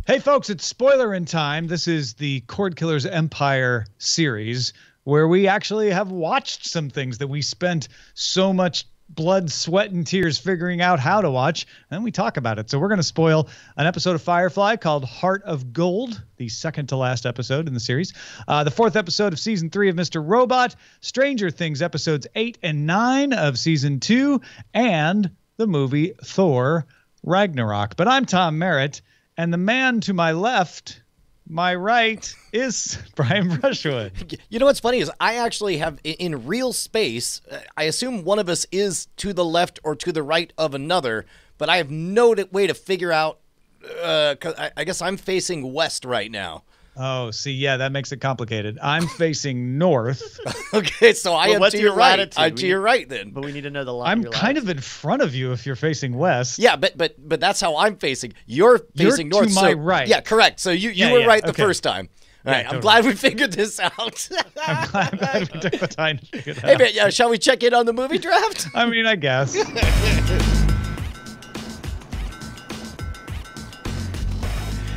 Hey folks, it's Spoilerin time. This is the Cordkillers Empire series where we actually have watched some things that we spent so much blood, sweat, and tears figuring out how to watch, and we talk about it. So we're going to spoil an episode of Firefly called Heart of Gold, the second to last episode in the series, the fourth episode of season 3 of Mr. Robot, Stranger Things episodes 8 and 9 of season 2, and the movie Thor Ragnarok. But I'm Tom Merritt, and the man to my left, my right, is Brian Brushwood. You know what's funny is I actually have, in real space, I assume one of us is to the left or to the right of another, but I have no way to figure out, 'cause I guess I'm facing west right now. Oh, see, yeah, that makes it complicated. I'm facing north. Okay, so I am to your right. I'm to your right then. But we need to know the line. I'm kind of in front of you if you're facing west. Yeah, but that's how I'm facing. You're facing north. To my right. Yeah, correct. So you were right the first time. All right, totally. I'm glad we figured this out. I'm glad we took the time to figure it out. Hey, man, yeah, shall we check in on the movie draft? I mean, I guess.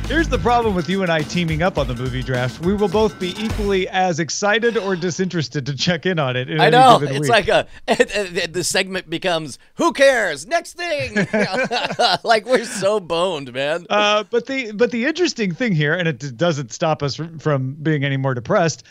Here's the problem with you and I teaming up on the movie draft. We will both be equally as excited or disinterested to check in on it. I know. It's like the segment becomes, who cares? Next thing. Like, we're so boned, man. But the interesting thing here, and it doesn't stop us from being any more depressed,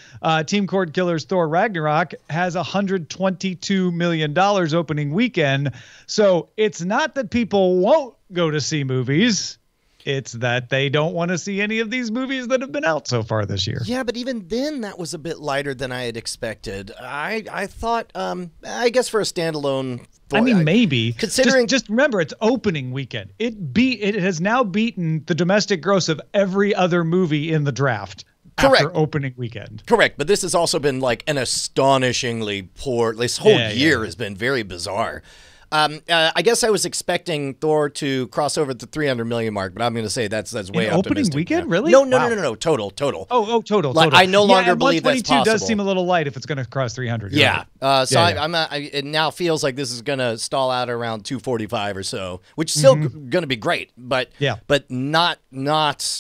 Team Cordkillers Thor Ragnarok has $122 million opening weekend. So it's not that people won't go to see movies. It's that they don't want to see any of these movies that have been out so far this year. Yeah, but even then, that was a bit lighter than I had expected. I thought, I guess for a standalone Thor, I mean, maybe. Considering, just remember, it's opening weekend. It has now beaten the domestic gross of every other movie in the draft. Correct. After opening weekend. Correct, but this has also been like an astonishingly poor. This whole year has been very bizarre. I guess I was expecting Thor to cross over the 300 million mark, but I'm going to say that's way optimistic. Opening weekend, really? No, total. Oh, total. Like, I no longer believe that's possible. 122 does seem a little light if it's going to cross 300. Yeah. Right. It now feels like this is going to stall out around 245 or so, which is still going to be great, but not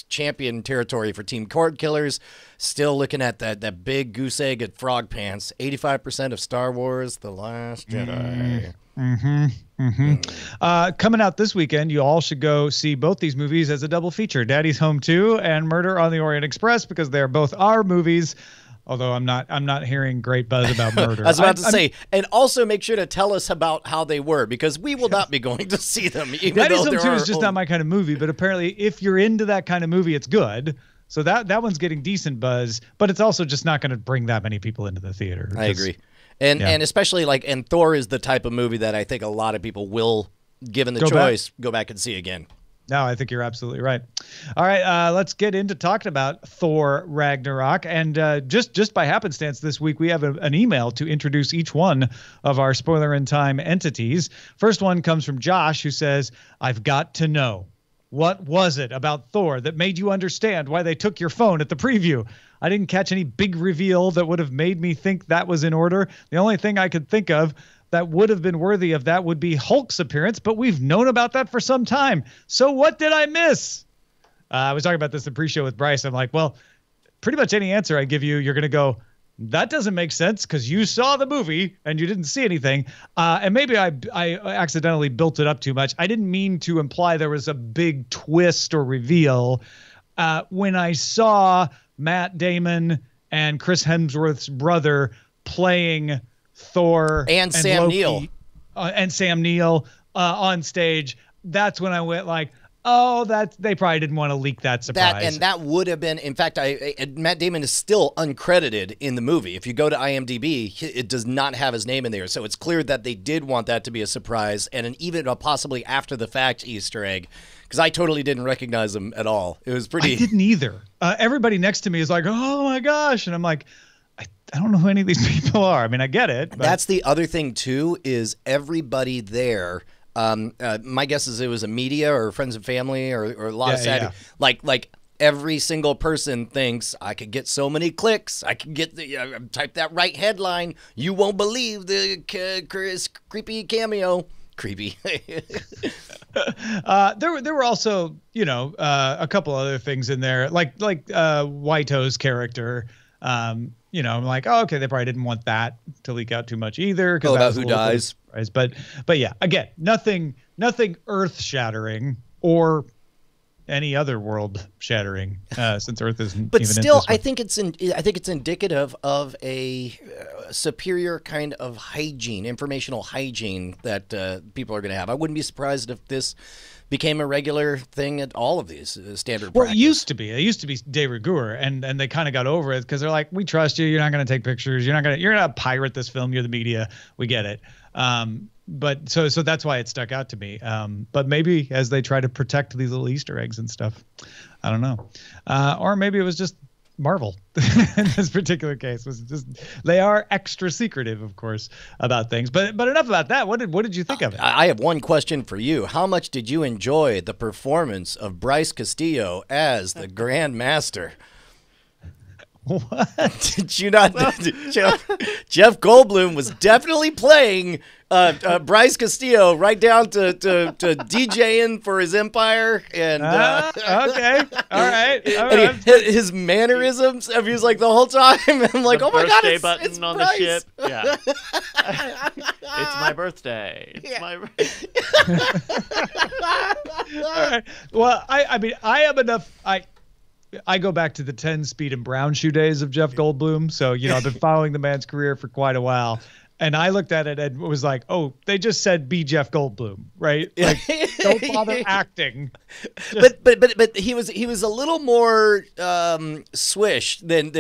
champion territory for Team Cordkillers. Still looking at that big goose egg at Frog Pants. 85% of Star Wars: The Last Jedi. Coming out this weekend, you all should go see both these movies as a double feature: Daddy's Home 2 and Murder on the Orient Express, because they're both our movies. Although I'm not hearing great buzz about Murder. I was about to say, and also make sure to tell us about how they were, because we will not be going to see them. Daddy's Home 2 is just not my kind of movie, but apparently if you're into that kind of movie, it's good. So that one's getting decent buzz, but it's also just not going to bring that many people into the theater. I agree. And especially and Thor is the type of movie that I think a lot of people will, given the choice, go back and see again. No, I think you're absolutely right. All right, let's get into talking about Thor Ragnarok. And just by happenstance this week, we have an email to introduce each one of our Spoilerin Time entities. First one comes from Josh, who says, "I've got to know. What was it about Thor that made you understand why they took your phone at the preview? I didn't catch any big reveal that would have made me think that was in order. The only thing I could think of that would have been worthy of that would be Hulk's appearance, but we've known about that for some time. So what did I miss?" I was talking about this in pre-show with Bryce. I'm like, well, pretty much any answer I give you, you're going to go, that doesn't make sense because you saw the movie and you didn't see anything. And maybe I accidentally built it up too much. I didn't mean to imply there was a big twist or reveal. When I saw Matt Damon and Chris Hemsworth's brother playing Thor and Sam Loki, Neill on stage, that's when I went like, oh, they probably didn't want to leak that surprise. That would have been, in fact, Matt Damon is still uncredited in the movie. If you go to IMDb, it does not have his name in there. So it's clear that they did want that to be a surprise and even a possibly after-the-fact Easter egg, because I totally didn't recognize him at all. It was pretty... I didn't either. Everybody next to me is like, oh, my gosh. And I'm like, I don't know who any of these people are. I mean, I get it. But... That's the other thing, too, is everybody there... my guess is it was a media or friends and family or a lot of sad. Yeah. Like every single person thinks I could get so many clicks. I can get type that right headline. You won't believe the creepy cameo. creepy. There were also, a couple other things in there, like Waito's character. I'm like, oh, okay, they probably didn't want that to leak out too much either. About who dies. But yeah, again, nothing earth shattering or any other world shattering, since Earth isn't. But even still, I think it's indicative of a superior kind of hygiene, informational hygiene that people are going to have. I wouldn't be surprised if this became a regular thing at all of these standard practice. It used to be de rigueur, and they kind of got over it because they're like, we trust you. You're not going to take pictures. You're going to pirate this film. You're the media. We get it. But so that's why it stuck out to me. But maybe as they try to protect these little Easter eggs and stuff, I don't know. Or maybe it was just Marvel in this particular case. Was just they are extra secretive, of course, about things. But enough about that. What did you think of it? I have one question for you. How much did you enjoy the performance of Bryce Castillo as the Grand Master? What? Did you not? Jeff Goldblum was definitely playing Bryce Castillo right down to DJing for his empire. And okay, all right. And his mannerisms. I mean, he was like the whole time. I'm like, oh my god, it's button on Bryce. the ship. Yeah, it's my birthday. It's my. All right. Well, I mean, I have enough. I go back to the 10 Speed and Brown shoe days of Jeff Goldblum. So, I've been following the man's career for quite a while. And I looked at it and was like, oh, they just said be Jeff Goldblum, right? Like, don't bother acting. But he was a little more swish than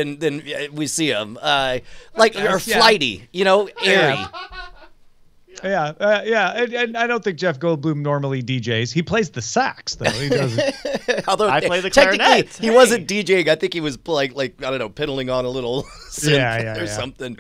we see him. Or flighty, airy. Yeah. And I don't think Jeff Goldblum normally DJs. He plays the sax, though. He doesn't. Although I play the clarinet. He wasn't DJing. I think he was like I don't know, piddling on a little synth or something.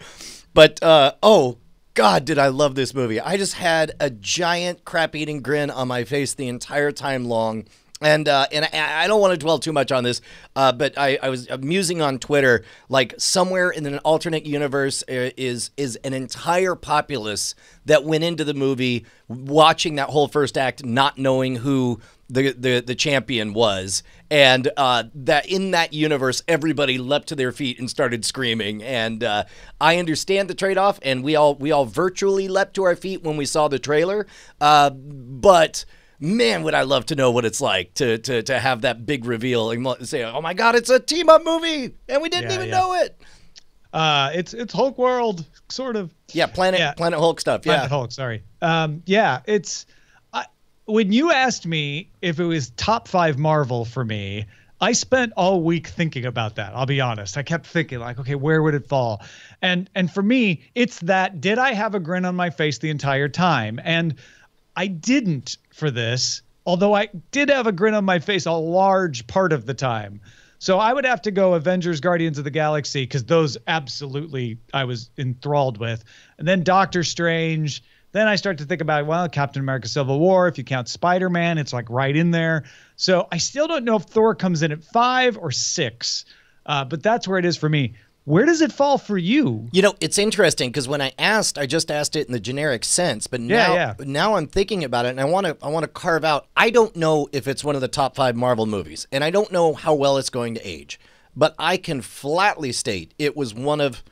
But oh God, did I love this movie! I just had a giant crap-eating grin on my face the entire time long. And I don't want to dwell too much on this, but I was musing on Twitter, like somewhere in an alternate universe is an entire populace that went into the movie watching that whole first act, not knowing who the champion was, and that in that universe everybody leapt to their feet and started screaming. And I understand the trade-off, and we all virtually leapt to our feet when we saw the trailer, but. Man, would I love to know what it's like to have that big reveal and say, "Oh my God, it's a team-up movie," and we didn't even know it. It's Hulk World, sort of. Yeah, Planet Hulk stuff. Yeah, Planet Hulk. Sorry. It's when you asked me if it was top 5 Marvel for me, I spent all week thinking about that. I'll be honest. I kept thinking like, okay, where would it fall? And for me, it's that. Did I have a grin on my face the entire time? And I didn't for this, although I did have a grin on my face a large part of the time. So I would have to go Avengers, Guardians of the Galaxy, because those absolutely I was enthralled with. And then Doctor Strange. Then I start to think about, well, Captain America Civil War. If you count Spider-Man, it's like right in there. So I still don't know if Thor comes in at 5 or 6, but that's where it is for me. Where does it fall for you? It's interesting because when I just asked it in the generic sense, but now I'm thinking about it, and I want to carve out. I don't know if it's one of the top 5 Marvel movies, and I don't know how well it's going to age, but I can flatly state it was one of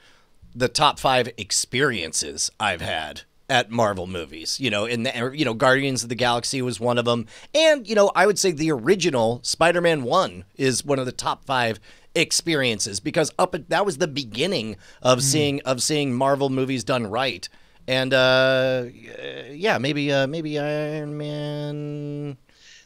the top 5 experiences I've had at Marvel movies. Guardians of the Galaxy was one of them, and I would say the original Spider-Man 1 is one of the top 5 experiences, because that was the beginning of seeing Marvel movies done right. And maybe Iron Man.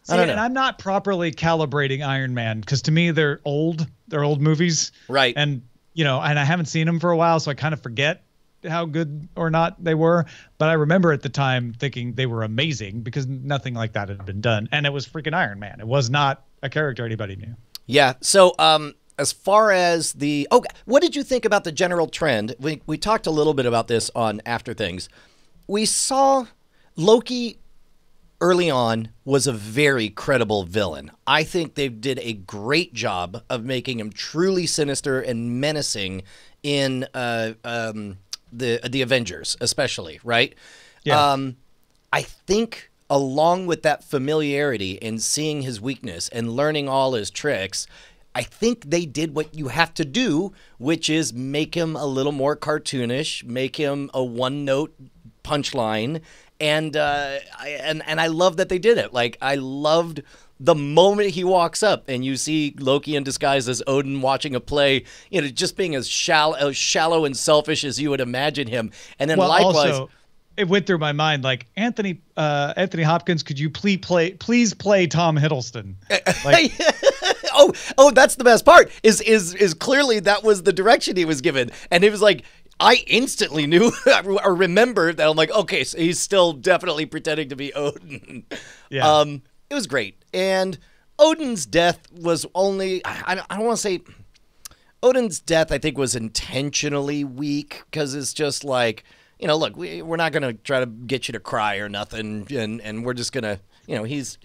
See, I don't know. And I'm not properly calibrating Iron Man because to me they're old movies, right? And and I haven't seen them for a while, so I kind of forget how good or not they were. But I remember at the time thinking they were amazing because nothing like that had been done, and it was freaking Iron Man. It was not a character anybody knew. Yeah. So as far as what did you think about the general trend? We talked a little bit about this on After Things. We saw Loki early on was a very credible villain. I think they did a great job of making him truly sinister and menacing in the Avengers, especially, right? Yeah. I think along with that familiarity and seeing his weakness and learning all his tricks, I think they did what you have to do, which is make him a little more cartoonish, make him a one-note punchline, and I love that they did it. Like, I loved the moment he walks up and you see Loki in disguise as Odin watching a play, just being as shallow and selfish as you would imagine him, and then likewise. Also, it went through my mind like, Anthony Hopkins, could you please play Tom Hiddleston? Like, oh, that's the best part. Is clearly that was the direction he was given, and it was like I instantly knew or remembered that. I'm like, okay, so he's still definitely pretending to be Odin. Yeah. It was great, and Odin's death was only I don't want to say Odin's death. I think was intentionally weak because it's just like. Look, we're not going to try to get you to cry or nothing, and we're just going to, he's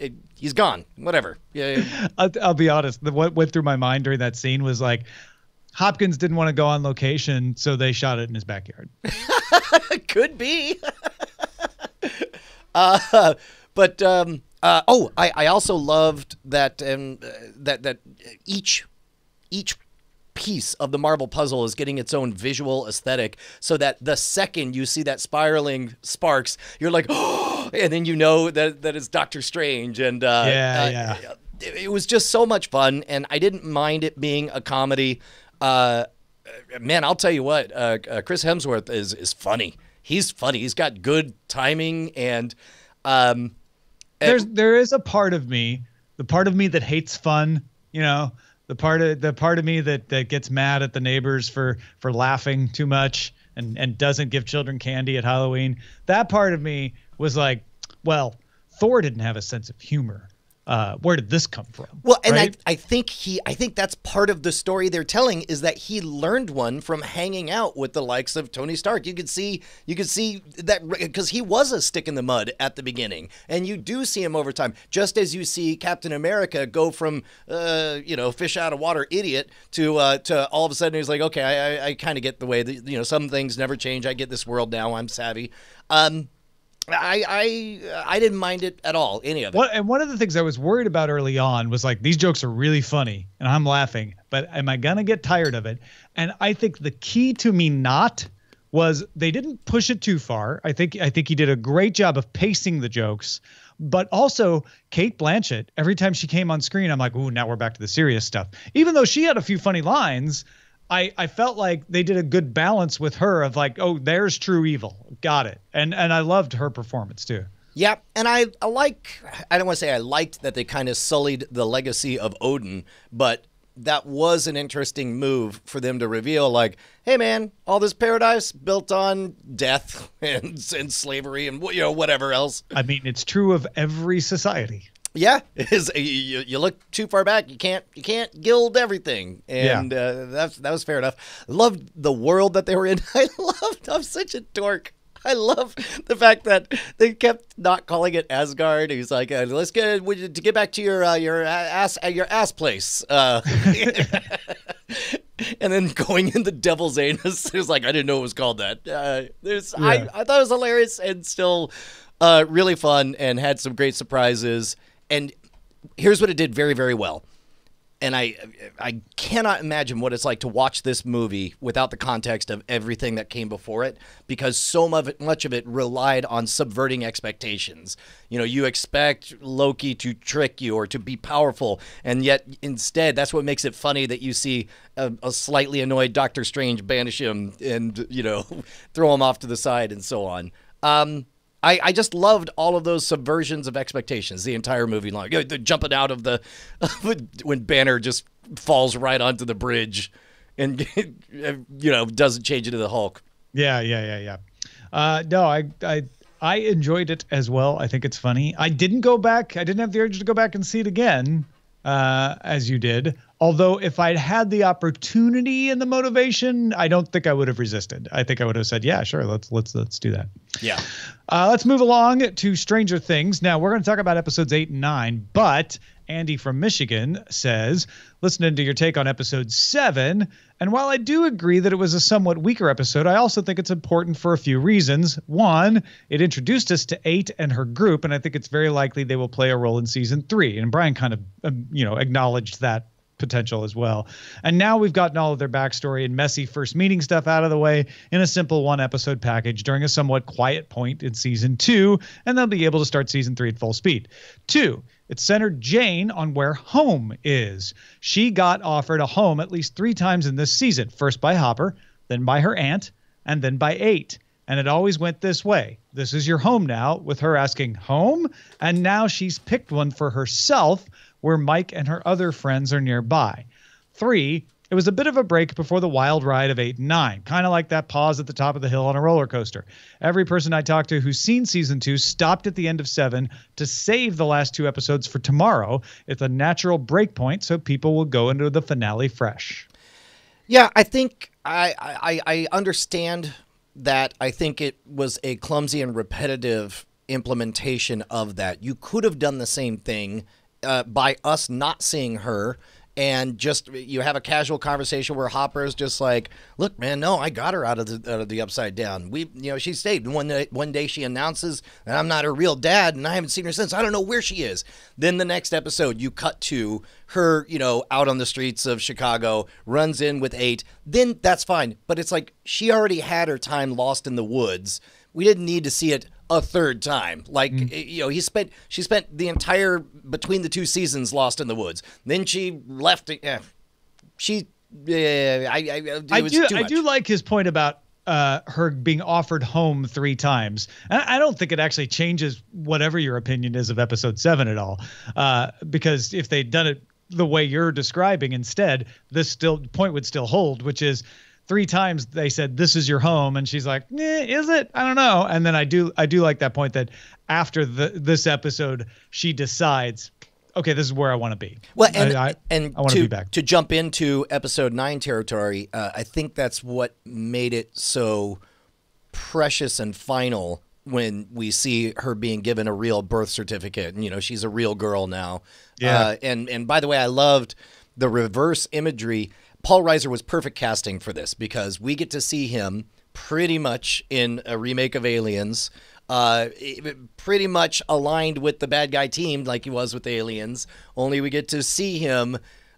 gone, whatever. Yeah. I'll be honest. What went through my mind during that scene was like, Hopkins didn't want to go on location, so they shot it in his backyard. Could be. I also loved that that each piece of the Marvel puzzle is getting its own visual aesthetic, so that the second you see that spiraling sparks, you're like, oh, and then that it's Doctor Strange, and it was just so much fun, and I didn't mind it being a comedy. Man, I'll tell you what, Chris Hemsworth is funny. He's funny. He's got good timing, and there is a part of me, the part of me that hates fun, the part of me that gets mad at the neighbors for laughing too much and doesn't give children candy at Halloween. That part of me was like, well, Thor didn't have a sense of humor. Where did this come from? Well, and right? I think that's part of the story they're telling, is that he learned one from hanging out with the likes of Tony Stark. You could see that because he was a stick in the mud at the beginning, and you do see him over time, just as you see Captain America go from fish out of water idiot to all of a sudden he's like, okay, I kind of get the way that some things never change. I get this world now. I'm savvy. I didn't mind it at all, any of it. And one of the things I was worried about early on was like, these jokes are really funny and I'm laughing, but am I going to get tired of it? And I think the key to me not was they didn't push it too far. I think he did a great job of pacing the jokes, but also Cate Blanchett, every time she came on screen, I'm like, ooh, now we're back to the serious stuff. Even though she had a few funny lines, I felt like they did a good balance with her of like, oh, there's true evil. Got it. And I loved her performance too. Yeah. And I don't want to say I liked that they kind of sullied the legacy of Odin, but that was an interesting move for them to reveal, like, hey man, all this paradise built on death and slavery and whatever else. I mean, it's true of every society. Yeah, you look too far back, you can't gild everything, and that was fair enough. Loved the world that they were in. I'm such a dork. I love the fact that they kept not calling it Asgard. He's like, let's get back to your ass place. And then going in the Devil's Anus, it was like, I didn't know it was called that. I thought it was hilarious and still really fun and had some great surprises. And here's what it did very, very well. And I cannot imagine what it's like to watch this movie without the context of everything that came before it, because so much of it relied on subverting expectations. You expect Loki to trick you or to be powerful, and yet instead that's what makes it funny that you see a slightly annoyed Doctor Strange banish him and throw him off to the side and so on. I just loved all of those subversions of expectations the entire movie long. The jumping out of when Banner just falls right onto the bridge and doesn't change into the Hulk. Yeah. No, I enjoyed it as well. I think it's funny. I didn't go back. I didn't have the urge to go back and see it again, as you did. Although if I'd had the opportunity and the motivation, I don't think I would have resisted. I think I would have said, yeah, sure, let's do that. Yeah. Let's move along to Stranger Things. Now, we're going to talk about episodes 8 and 9, but Andy from Michigan says, listening to your take on episode 7, and while I do agree that it was a somewhat weaker episode, I also think it's important for a few reasons. One, it introduced us to 8 and her group, and I think it's very likely they will play a role in season 3. And Brian kind of, acknowledged that potential as well. And now we've gotten all of their backstory and messy first meeting stuff out of the way in a simple 1-episode package during a somewhat quiet point in season 2, and they'll be able to start season 3 at full speed. 2, it centered Jane on where home is. She got offered a home at least 3 times in this season, first by Hopper, then by her aunt, and then by 8. And it always went this way. This is your home now, with her asking home, and now she's picked one for herself where Mike and her other friends are nearby. 3, it was a bit of a break before the wild ride of 8 and 9, kind of like that pause at the top of the hill on a roller coaster. Every person I talked to who's seen season 2 stopped at the end of 7 to save the last 2 episodes for tomorrow. It's a natural break point, so people will go into the finale fresh. Yeah, I think I understand that. I think it was a clumsy and repetitive implementation of that. You could have done the same thing by us not seeing her, and just you have a casual conversation where Hopper is just like, "Look, man, no, I got her out of the upside down. She stayed. One day she announces that I'm not her real dad, and I haven't seen her since. I don't know where she is." Then the next episode, you cut to her, out on the streets of Chicago, runs in with 8. Then that's fine, but it's like she already had her time lost in the woods. We didn't need to see it a third time. She spent the entire between the 2 seasons lost in the woods. Then she left. I do like his point about her being offered home 3 times. And I don't think it actually changes whatever your opinion is of episode 7 at all. Because if they'd done it the way you're describing instead, this point would still hold, which is 3 times they said, "This is your home." And she's like, "Is it? I don't know." And then I do like that point that after this episode, she decides, okay, this is where I want to be. Well, I want to be back. To jump into episode 9 territory, I think that's what made it so precious and final when we see her being given a real birth certificate. And, she's a real girl now. Yeah. And by the way, I loved the reverse imagery. Paul Reiser was perfect casting for this because we get to see him pretty much in a remake of Aliens, pretty much aligned with the bad guy team like he was with Aliens, only we get to see him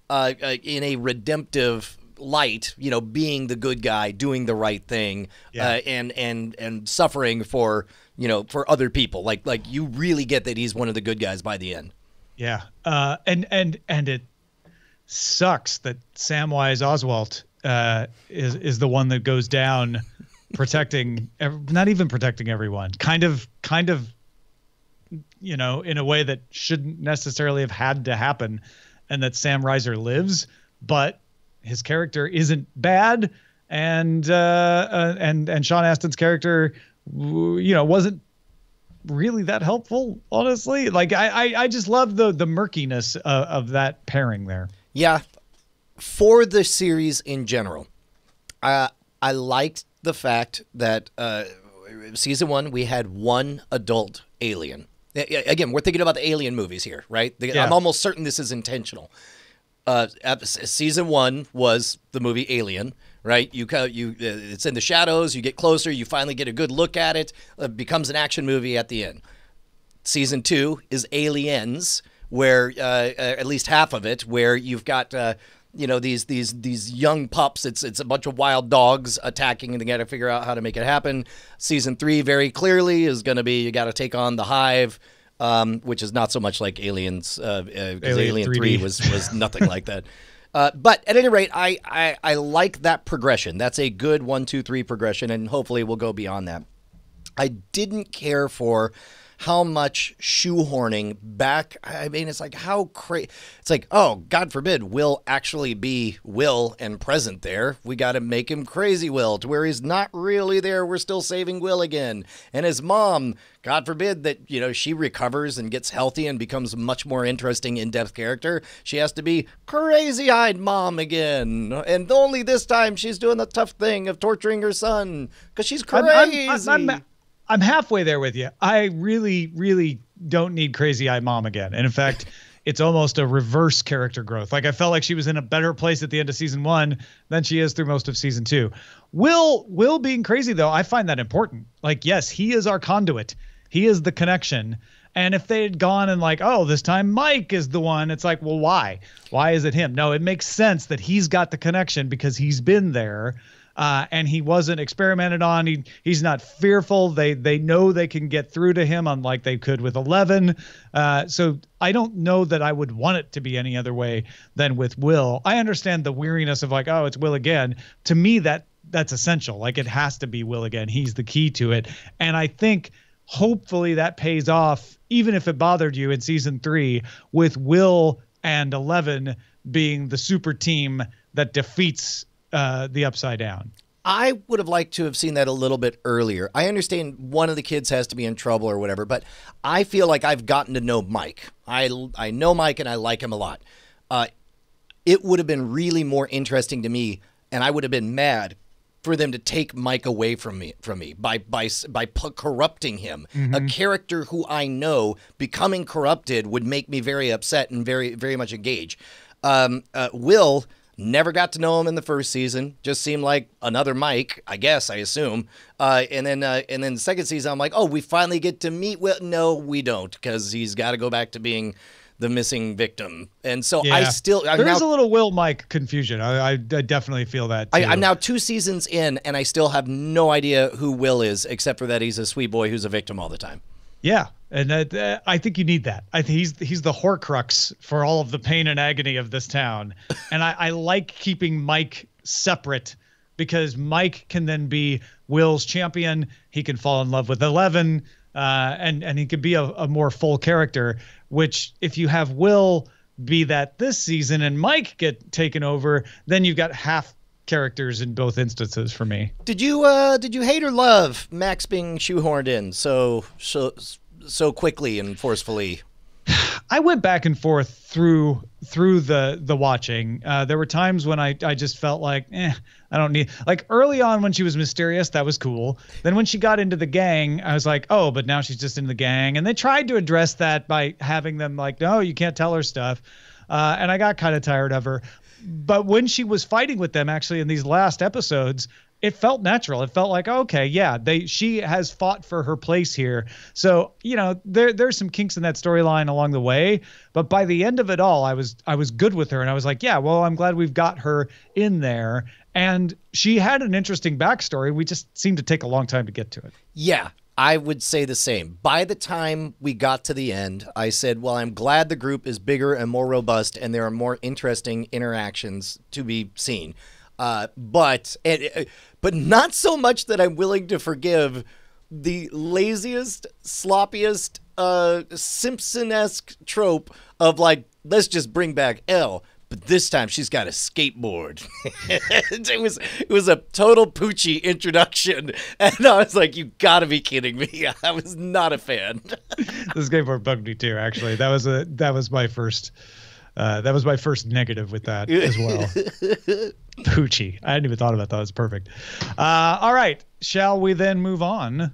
in a redemptive light, being the good guy, doing the right thing, and suffering for other people. Like you really get that he's one of the good guys by the end. Yeah. And it sucks that Samwise Oswalt is the one that goes down protecting, not even protecting everyone, kind of, in a way that shouldn't necessarily have had to happen, and that Sam Reiser lives, but his character isn't bad. And Sean Astin's character, wasn't really that helpful, honestly. Like I just love the murkiness of that pairing there. Yeah, for the series in general, I liked the fact that season 1 we had 1 adult alien. Again, we're thinking about the Alien movies here, right? I'm almost certain this is intentional. Season 1 was the movie Alien, right? It's in the shadows. You get closer. You finally get a good look at it. It becomes an action movie at the end. Season 2 is Aliens, where at least half of it, where you've got these young pups. It's a bunch of wild dogs attacking, and they got to figure out how to make it happen. Season 3 very clearly is going to be you got to take on the Hive, which is not so much like Aliens, because Alien 3 was nothing like that. But at any rate, I like that progression. That's a good 1, 2, 3 progression, and hopefully we'll go beyond that. I didn't care for how much shoehorning back. I mean, it's like how crazy. It's like, oh, God forbid Will actually be Will and present there. We got to make him crazy Will to where he's not really there. We're still saving Will again. And his mom, God forbid that, she recovers and gets healthy and becomes a much more interesting, in-depth character. She has to be crazy-eyed mom again. And only this time she's doing the tough thing of torturing her son because she's crazy. I'm halfway there with you. I really, really don't need crazy eye mom again. And in fact, it's almost a reverse character growth. Like I felt like she was in a better place at the end of season 1 than she is through most of season 2. Will being crazy though, I find that important. Like, yes, he is our conduit. He is the connection. And if they had gone and like, oh, this time Mike is the one, it's like, well, why? Why is it him? No, it makes sense that he's got the connection because he's been there. And he wasn't experimented on. He's not fearful. They know they can get through to him, unlike they could with 11. So I don't know that I would want it to be any other way than with Will. I understand the weariness of like, oh, it's Will again. To me, that's essential. Like it has to be Will again. He's the key to it. And I think hopefully that pays off, even if it bothered you in season 3, with Will and 11 being the super team that defeats the Upside Down. I would have liked to have seen that a little bit earlier. I understand one of the kids has to be in trouble or whatever, but I feel like I've gotten to know Mike. I know Mike and I like him a lot. It would have been really more interesting to me, and I would have been mad for them to take Mike away from me by corrupting him. Mm-hmm. A character who I know becoming corrupted would make me very upset and very, very much engage. Will... Never got to know him in the first season. Just seemed like another Mike, I guess, I assume. And then the second season, I'm like, oh, we finally get to meet Will. No, we don't, because he's got to go back to being the missing victim. And so yeah. There's a little Will Mike confusion. I definitely feel that too. I'm now 2 seasons in, and I still have no idea who Will is, except for that he's a sweet boy who's a victim all the time. Yeah, and I think you need that. I think he's the Horcrux for all of the pain and agony of this town. And I like keeping Mike separate because Mike can then be Will's champion. He can fall in love with 11, and he could be a more full character, which if you have Will be that this season and Mike get taken over, then you've got half characters in both instances for me. Did you hate or love Max being shoehorned in so quickly and forcefully? I went back and forth through the watching. There were times when I just felt like, I don't need, like early on when she was mysterious, that was cool. Then when she got into the gang, I was like, oh, but now she's just in the gang. And they tried to address that by having them like, no, you can't tell her stuff. And I got kind of tired of her. But when she was fighting with them, actually, in these last episodes, it felt natural. It felt like, okay, yeah, she has fought for her place here. So, there's some kinks in that storyline along the way. But by the end of it all, I was good with her. And I was like, yeah, well, I'm glad we've got her in there. And she had an interesting backstory. We just seemed to take a long time to get to it. Yeah. I would say the same. By the time we got to the end, I said, well, I'm glad the group is bigger and more robust and there are more interesting interactions to be seen. But not so much that I'm willing to forgive the laziest, sloppiest, Simpson-esque trope of like, let's just bring back Elle. But this time she's got a skateboard. It was a total Poochie introduction, and I was like, "You got to be kidding me!" I was not a fan. The skateboard bugged me too. Actually, that was my first negative with that as well. Poochie. I hadn't even thought about that. That's perfect. All right, shall we then move on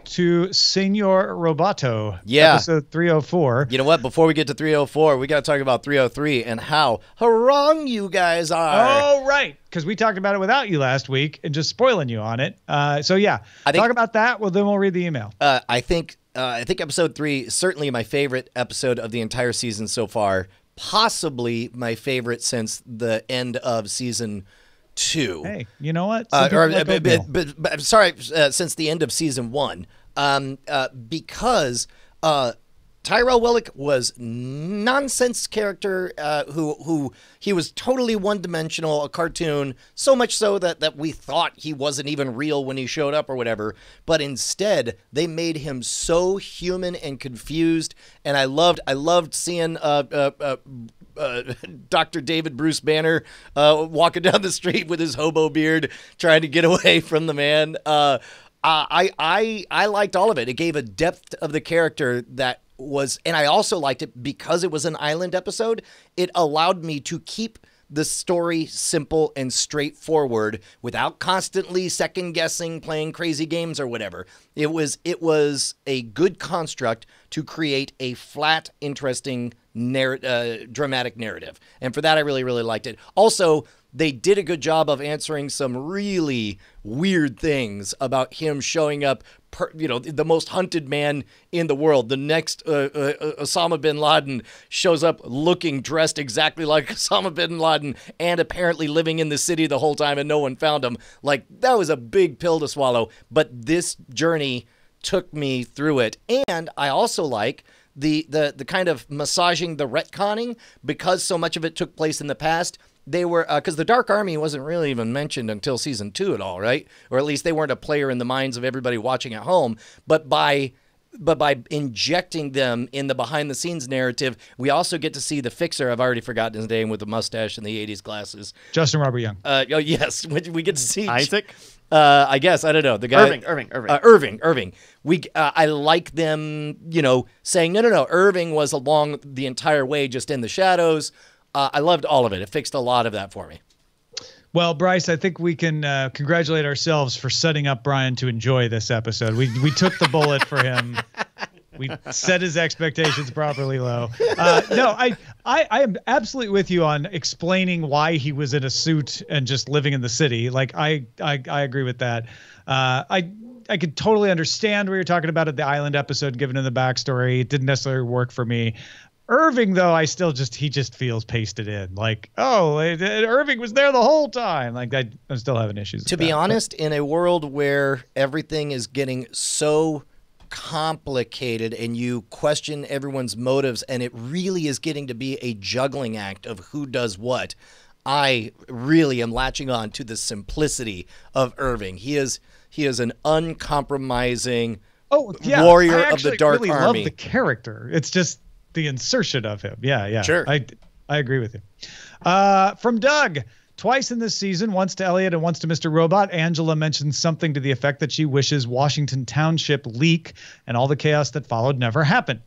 to Senor Roboto, episode 304. You know what? Before we get to 304, we got to talk about 303 and how wrong you guys are. Oh, right. Because we talked about it without you last week and just spoiling you on it. So, yeah, talk about that. Well, then we'll read the email. I think episode 3 is certainly my favorite episode of the entire season so far. Possibly my favorite since the end of season 2. Hey, you know what? But I'm sorry, since the end of season 1, because Tyrell Wellick was nonsense character who he was totally one-dimensional, a cartoon, so much so that we thought he wasn't even real when he showed up or whatever. But instead, they made him so human and confused, and I loved seeing Dr. David Bruce Banner walking down the street with his hobo beard, trying to get away from the man. I liked all of it. It gave a depth of the character that was, and I also liked it because it was an island episode. It allowed me to keep the story simple and straightforward without constantly second guessing, playing crazy games or whatever. It was a good construct to create a flat, interesting dramatic narrative. And for that, I really, really liked it. Also, they did a good job of answering some really weird things about him showing up, the most hunted man in the world. The next Osama bin Laden shows up dressed exactly like Osama bin Laden and apparently living in the city the whole time and no one found him. Like, that was a big pill to swallow. But this journey took me through it. And I also like the kind of massaging the retconning, because so much of it took place in the past. They were, because the Dark Army wasn't really even mentioned until season 2 at all, right? Or at least they weren't a player in the minds of everybody watching at home. But by injecting them in the behind-the-scenes narrative, we also get to see the Fixer. I've already forgotten his name, with the mustache and the 80s glasses. Justin Robert Young. Oh, yes. We get to see... Isaac? I guess. I don't know. The guy... Irving. I like them, saying, no. Irving was along the entire way, just in the shadows. I loved all of it. It fixed a lot of that for me. Well, Bryce, I think we can congratulate ourselves for setting up Brian to enjoy this episode. We took the bullet for him. We set his expectations properly low. No, I am absolutely with you on explaining why he was in a suit and just living in the city. Like, I agree with that. I could totally understand what you're talking about at the island episode, given in the backstory. It didn't necessarily work for me. Irving, though, he just feels pasted in. Like, Irving was there the whole time. Like, I'm still having issues. To be honest, in a world where everything is getting so complicated and you question everyone's motives, and it really is getting to be a juggling act of who does what, I really am latching on to the simplicity of Irving. He is an uncompromising warrior of the Dark Army. I love the character. It's just the insertion of him. Yeah. Sure. I agree with you. From Doug. Twice in this season, once to Elliot and once to Mr. Robot, Angela mentions something to the effect that she wishes Washington Township leak and all the chaos that followed never happened.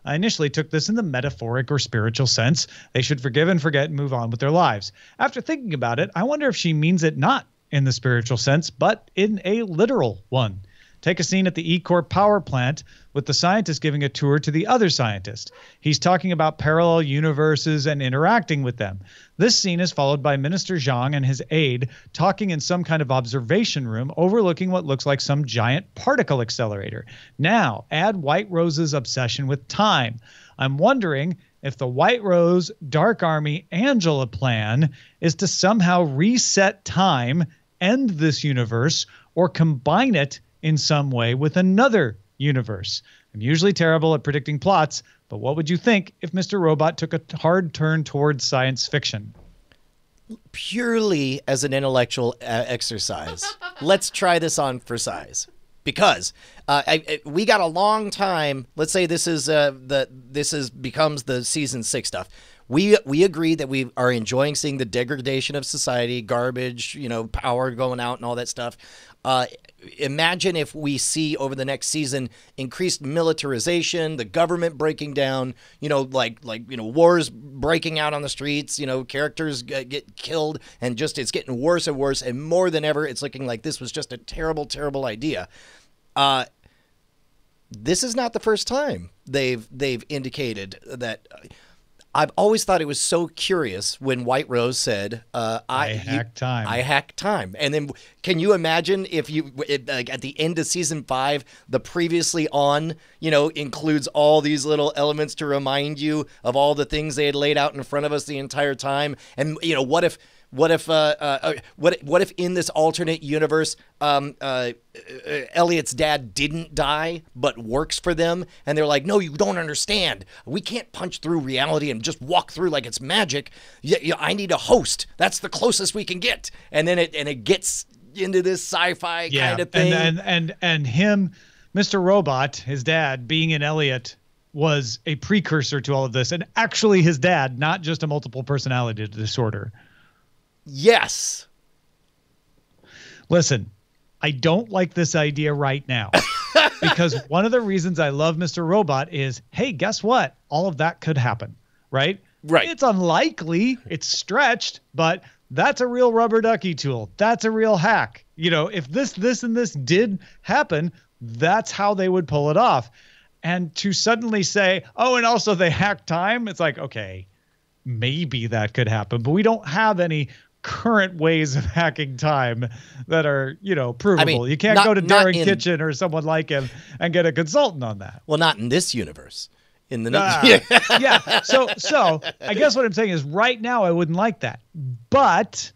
I initially took this in the metaphoric or spiritual sense. They should forgive and forget and move on with their lives. After thinking about it, I wonder if she means it not in the spiritual sense, but in a literal one. Take a scene at the E-Corp power plant with the scientist giving a tour to the other scientist. He's talking about parallel universes and interacting with them. This scene is followed by Minister Zhang and his aide talking in some kind of observation room overlooking what looks like some giant particle accelerator. Now, add White Rose's obsession with time. I'm wondering if the White Rose, Dark Army, Angela plan is to somehow reset time, end this universe, or combine it in some way with another universe. I'm usually terrible at predicting plots, but what would you think if Mr. Robot took a hard turn towards science fiction? Purely as an intellectual exercise, let's try this on for size. Because we got a long time. Let's say this becomes the season 6 stuff. We agree that we are enjoying seeing the degradation of society, garbage, power going out and all that stuff. Imagine if we see over the next season increased militarization, the government breaking down, wars breaking out on the streets, characters get killed, and just it's getting worse and worse, and more than ever, it's looking like this was just a terrible, terrible idea. This is not the first time they've indicated that. I've always thought it was so curious when White Rose said, I hack time. I hack time. And then can you imagine if at the end of season 5, the previously on, includes all these little elements to remind you of all the things they had laid out in front of us the entire time? And, what if in this alternate universe, Elliot's dad didn't die but works for them, and they're like, no, you don't understand. We can't punch through reality and just walk through like it's magic. I need a host. That's the closest we can get. And then it gets into this sci-fi kind of thing. And him, Mr. Robot, his dad, being in Elliot was a precursor to all of this, and actually his dad, not just a multiple personality disorder. Yes. Listen, I don't like this idea right now because one of the reasons I love Mr. Robot is, hey, guess what? All of that could happen, right? Right. It's unlikely. It's stretched, but that's a real rubber ducky tool. That's a real hack. If this, and this did happen, that's how they would pull it off. And to suddenly say, oh, and also they hacked time, it's like, okay, maybe that could happen, but we don't have any current ways of hacking time that are, provable. I mean, you can't go to Darren Kitchen or someone like him and get a consultant on that. Well, not in this universe. In the yeah. So I guess what I'm saying is right now I wouldn't like that, but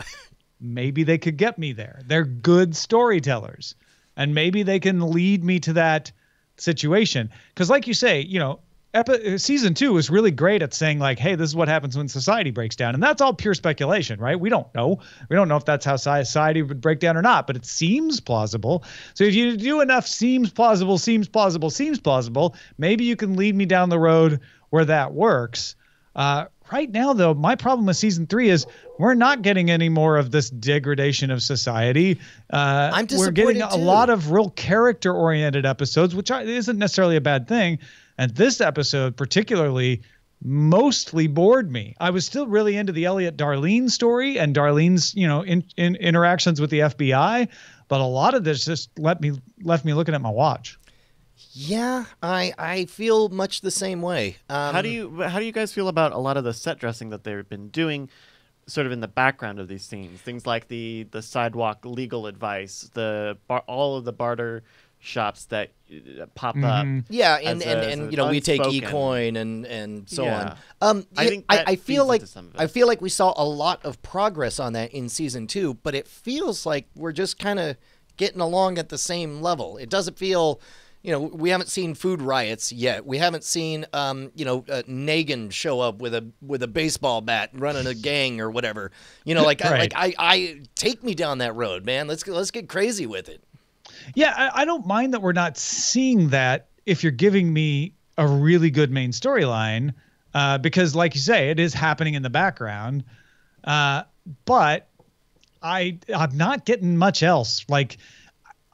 maybe they could get me there. They're good storytellers, and maybe they can lead me to that situation. Because like you say, season 2 is really great at saying like, hey, this is what happens when society breaks down. And that's all pure speculation, right? We don't know. We don't know if that's how society would break down or not, but it seems plausible. So if you do enough seems plausible, maybe you can lead me down the road where that works. Right now, though, my problem with season 3 is we're not getting any more of this degradation of society. I'm disappointed We're getting a too. lot of real character-oriented episodes, which isn't necessarily a bad thing. And this episode particularly mostly bored me. I was still really into the Elliot-Darlene story and Darlene's, interactions with the FBI, but a lot of this just left me looking at my watch. Yeah, I feel much the same way. How do you guys feel about a lot of the set dressing that they've been doing, sort of in the background of these scenes? Things like the sidewalk legal advice, all of the barter shops that pop up. Yeah, and we take eCoin and so on. I feel like we saw a lot of progress on that in season 2, but it feels like we're just kind of getting along at the same level. It doesn't feel. We haven't seen food riots yet. We haven't seen, Negan show up with a baseball bat running a gang or whatever. Right. I take me down that road, man. Let's get crazy with it. Yeah, I don't mind that we're not seeing that if you're giving me a really good main storyline, because, like you say, it is happening in the background. But I'm not getting much else. Like,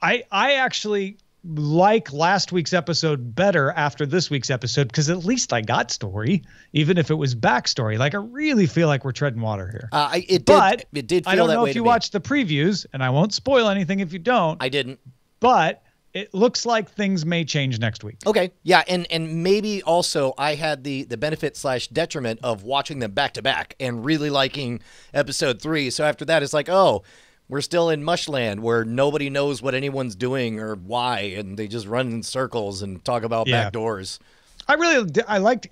I actually like last week's episode better after this week's episode because at least I got story, even if it was backstory. Like, I really feel like we're treading water here. It did feel I don't that know way if you to me. watched the previews, and I won't spoil anything if you don't. I didn't. But it looks like things may change next week. Okay, yeah, and maybe also I had the benefit / detriment of watching them back to back and really liking episode 3. So after that, it's like, oh, we're still in Mushland where nobody knows what anyone's doing or why, and they just run in circles and talk about back doors. I liked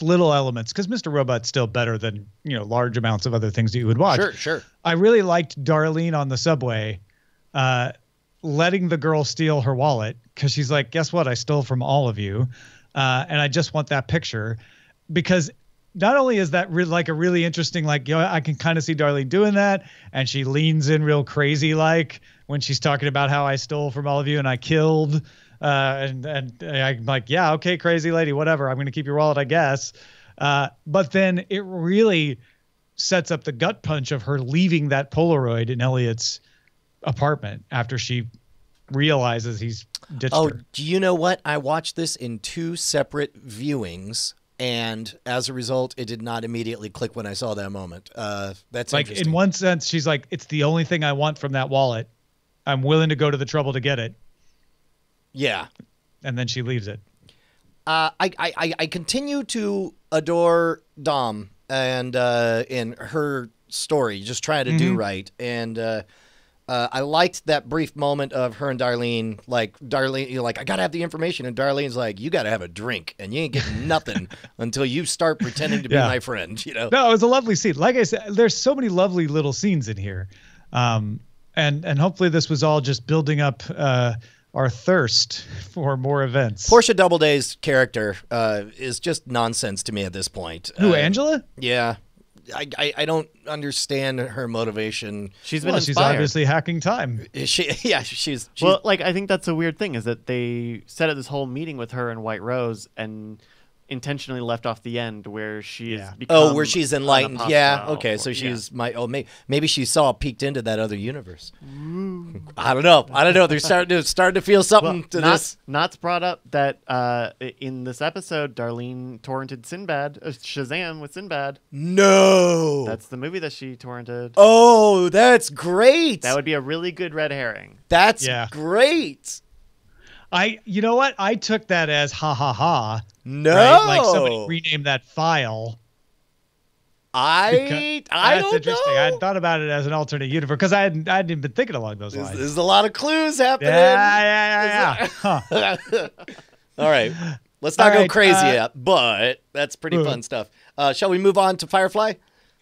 little elements because Mr. Robot's still better than, large amounts of other things that you would watch. Sure. I really liked Darlene on the subway, letting the girl steal her wallet because she's like, guess what? I stole from all of you. And I just want that picture because not only is that like a really interesting, I can kind of see Darlene doing that. And she leans in real crazy, when she's talking about how I stole from all of you and I killed, and I'm like, yeah, okay, crazy lady, whatever. I'm going to keep your wallet, I guess. But then it really sets up the gut punch of her leaving that Polaroid in Elliot's apartment after she realizes he's ditched her. Do you know what? I watched this in 2 separate viewings, and as a result, it did not immediately click when I saw that moment. That's like, interesting. in one sense, she's like, it's the only thing I want from that wallet. I'm willing to go to the trouble to get it. Yeah. And then she leaves it. I continue to adore Dom and in her story, just trying to do right. And I liked that brief moment of her and Darlene. Like, Darlene, you're like, I got to have the information. And Darlene's like, you got to have a drink. And you ain't getting nothing until you start pretending to be my friend, No, it was a lovely scene. Like I said, there's so many lovely little scenes in here. And hopefully this was all just building up our thirst for more events. Portia Doubleday's character is just nonsense to me at this point. Who, Angela? Yeah. I don't understand her motivation. She's been inspired. She's obviously hacking time. She's well, I think that's a weird thing is that they set up this whole meeting with her and White Rose, and intentionally left off the end where she is where she's enlightened. Yeah, okay, so she's maybe she peeked into that other universe. I don't know. They're starting to feel something to this. Knott's brought up that in this episode, Darlene torrented Sinbad, Shazam with Sinbad. No, that's the movie that she torrented. Oh, that's great. That would be a really good red herring. That's great. You know what? I took that as ha ha ha. No, right? Like somebody renamed that file. That's interesting. I hadn't thought about it as an alternate universe because I hadn't even been thinking along those lines. There's a lot of clues happening. Yeah. Huh. All right, let's not go crazy yet, but that's pretty fun stuff. Shall we move on to Firefly?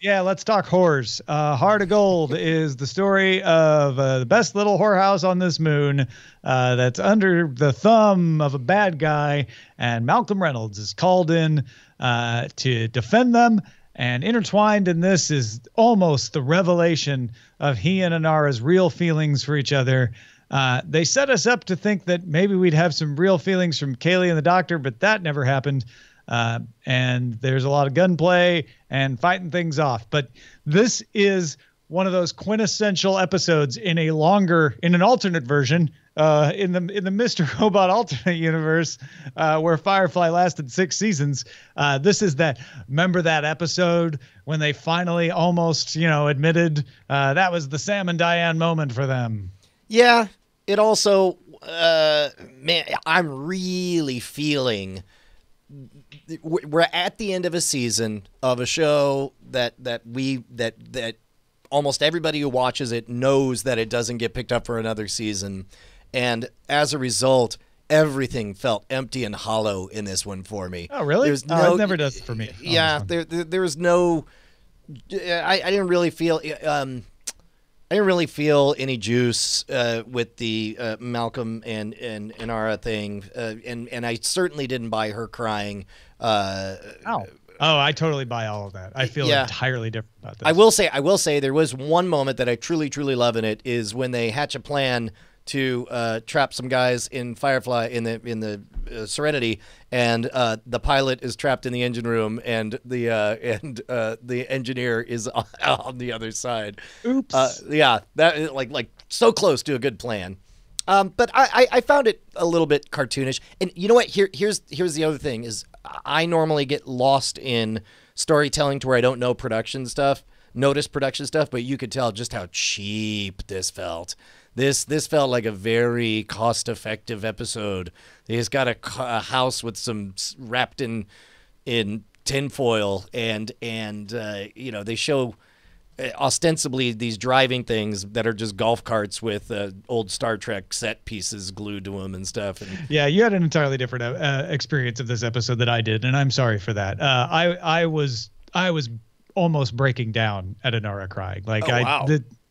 Yeah, let's talk whores. Heart of Gold is the story of the best little whorehouse on this moon that's under the thumb of a bad guy, and Malcolm Reynolds is called in to defend them, and intertwined in this is almost the revelation of he and Inara's real feelings for each other. They set us up to think that maybe we'd have some real feelings from Kaylee and the Doctor, but that never happened. And there's a lot of gunplay and fighting things off. But this is one of those quintessential episodes in an alternate version, in the Mr. Robot alternate universe, where Firefly lasted 6 seasons. This is remember that episode when they finally almost, admitted that was the Sam and Diane moment for them. Yeah. It also, man, I'm really feeling we're at the end of a season of a show that almost everybody who watches it knows that it doesn't get picked up for another season. And as a result, everything felt empty and hollow in this one for me. Oh, really? It never does for me. Yeah, there was no. I didn't really feel. I didn't really feel any juice with the Malcolm and Inara thing, and I certainly didn't buy her crying. Oh, I totally buy all of that. I feel entirely different about this. I will say there was one moment that I truly love in it is when they hatch a plan to trap some guys in Firefly in the Serenity, and the pilot is trapped in the engine room, and the engineer is on the other side. Oops. Yeah, that like so close to a good plan. But I found it a little bit cartoonish. And you know what? Here's the other thing is I normally get lost in storytelling to where I don't know notice production stuff, but you could tell just how cheap this felt. This felt like a very cost-effective episode. He's got a house with some wrapped in tinfoil, and they show ostensibly these driving things that are just golf carts with old Star Trek set pieces glued to them and stuff. And yeah, you had an entirely different experience of this episode than I did, and I'm sorry for that. I was almost breaking down at Inara crying. Like, wow.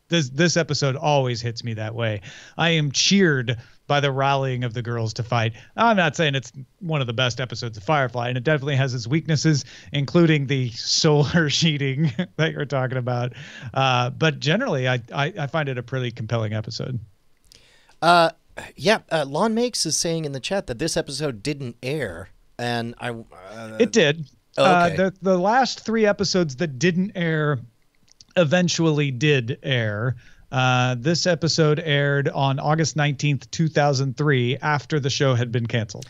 This episode always hits me that way. I am cheered by the rallying of the girls to fight. I'm not saying it's one of the best episodes of Firefly, and it definitely has its weaknesses, including the solar sheeting that you're talking about. But generally, I find it a pretty compelling episode. Lon Makes is saying in the chat that this episode didn't air, and it did. Okay. The last 3 episodes that didn't air eventually did air. This episode aired on August 19th, 2003, after the show had been canceled.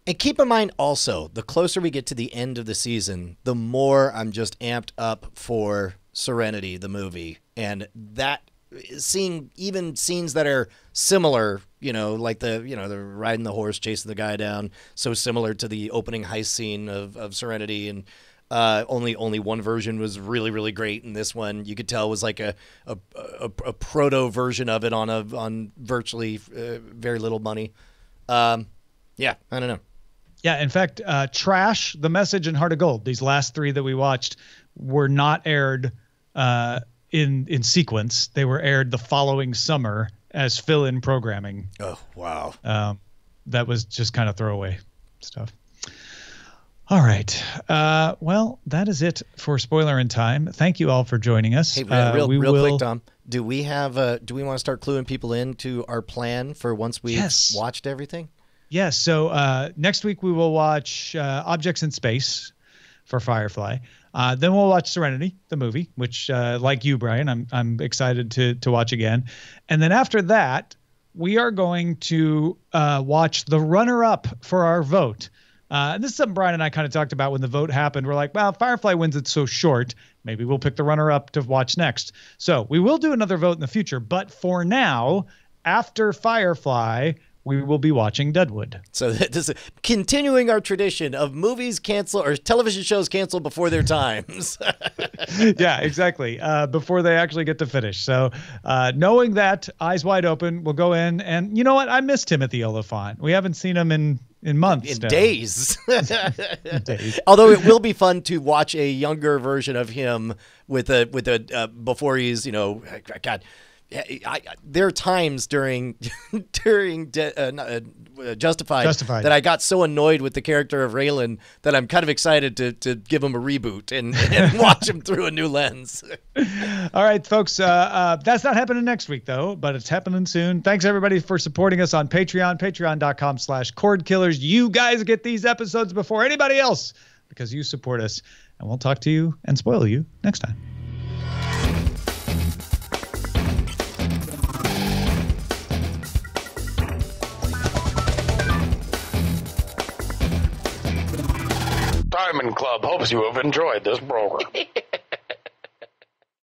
And keep in mind also, the closer we get to the end of the season, the more I'm just amped up for Serenity, the movie. And that, seeing even scenes that are similar, like the riding the horse, chasing the guy down, so similar to the opening heist scene of Serenity, and only one version was really, really great, and this one you could tell was like a proto version of it on virtually very little money. I don't know. Yeah, in fact, Trash, The Message, and Heart of Gold, these last 3 that we watched, were not aired in sequence. They were aired the following summer as fill-in programming. Oh, wow. That was just kind of throwaway stuff. All right. Well, that is it for Spoilerin Time. Thank you all for joining us. Hey, real quick, Tom. Do we want to start cluing people into our plan for once we've watched everything? Yes. So next week we will watch Objects in Space for Firefly. Then we'll watch Serenity, the movie, which, like you, Brian, I'm excited to watch again. And then after that, we are going to watch the runner-up for our vote. And this is something Brian and I kind of talked about when the vote happened. We're like, well, Firefly wins, it's so short. Maybe we'll pick the runner-up to watch next. So we will do another vote in the future. But for now, after Firefly, we will be watching Deadwood. So this is continuing our tradition of movies cancel or television shows canceled before their times. Yeah, exactly. Before they actually get to finish. So knowing that, eyes wide open, we'll go in. And you know what? I missed Timothy Olyphant. We haven't seen him in months. In days. Days. Although it will be fun to watch a younger version of him with a before he's, God. There are times during Justified that I got so annoyed with the character of Raylan that I'm kind of excited to give him a reboot and watch him through a new lens. All right, folks. That's not happening next week, though, but it's happening soon. Thanks, everybody, for supporting us on Patreon, patreon.com/Cordkillers. You guys get these episodes before anybody else because you support us, and we'll talk to you and spoil you next time. Diamond Club hopes you have enjoyed this program.